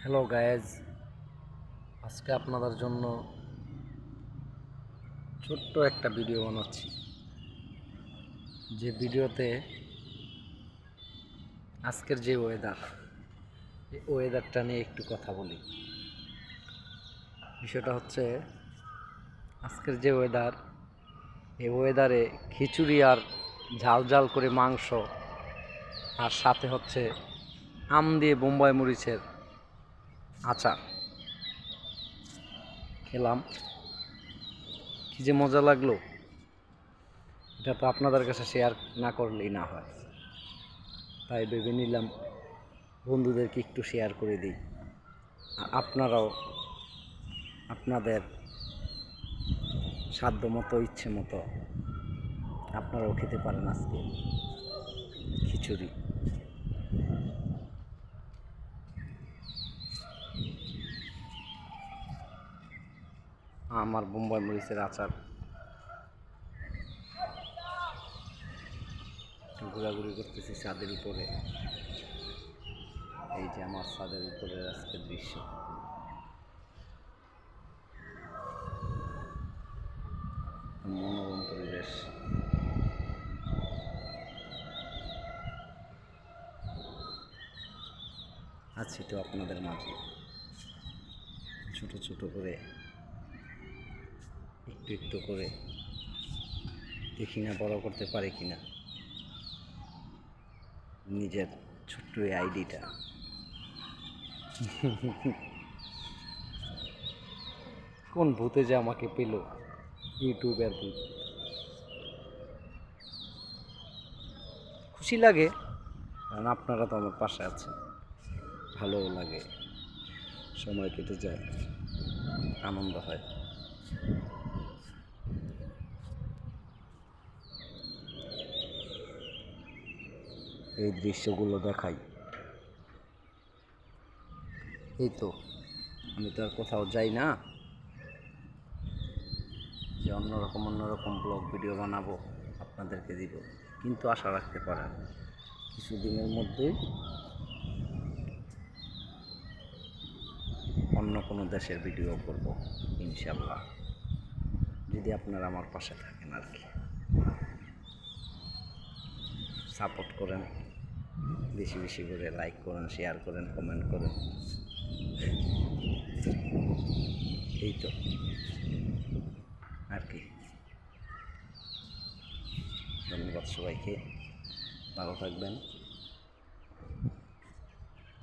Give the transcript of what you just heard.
Hello guys, আজকে আপনাদের জন্য ছোট্ট একটা ভিডিও বানাচ্ছি। যে ভিডিওতে আজকের যে এই ওয়েদারটা নিয়ে একটু কথা বলি। বিষয়টা হচ্ছে আজকের যে এই ওয়েদারে খিচুড়ি আর ঝাল ঝাল করে মাংস, আর সাথে হচ্ছে আম দিয়ে বোম্বাই মরিচের আচার খেলাম। কি যে মজা লাগলো, এটা তো আপনাদের কাছে শেয়ার না করলেই না হয়। তাই ভেবে নিলাম বন্ধুদেরকে একটু শেয়ার করে দিই। আপনারাও আপনাদের সাধ্য মতো, ইচ্ছে মতো আপনারাও খেতে পারেন আজকে খিচুড়ি। আমার বোম্বাই মরিচের আচার ঘোরাঘুরি করতেছি ছাদের উপরে। এই যে আমার ছাদের উপরের আজকের দৃশ্য। মনোরম পরিবেশ। আছি তো আপনাদের মাঝে, ছোট ছোট করে একটু একটু করে দেখি না বড় করতে পারি কিনা নিজের ছোট্ট এই আইডিটা। কোন ভূতে যে আমাকে পেল, ইউটিউবের ভূত। খুশি লাগে কারণ আপনারা তো আমার পাশে আছেন, ভালোও লাগে, সময় কেটে যায়, আনন্দ হয়। এই দৃশ্যগুলো দেখাই। এই তো, আমি তো আর কোথাও যাই না যে অন্যরকম ব্লগ ভিডিও বানাবো আপনাদেরকে দিব, কিন্তু আশা রাখতে পারেন কিছুদিনের মধ্যেই অন্য কোনো দেশের ভিডিও করব ইনশাল্লাহ, যদি আপনারা আমার পাশে থাকেন আর কি, সাপোর্ট করেন, বেশি বেশি করে লাইক করেন, শেয়ার করেন, কমেন্ট করেন। এই তো আর কি। ধন্যবাদ সবাইকে, ভালো থাকবেন।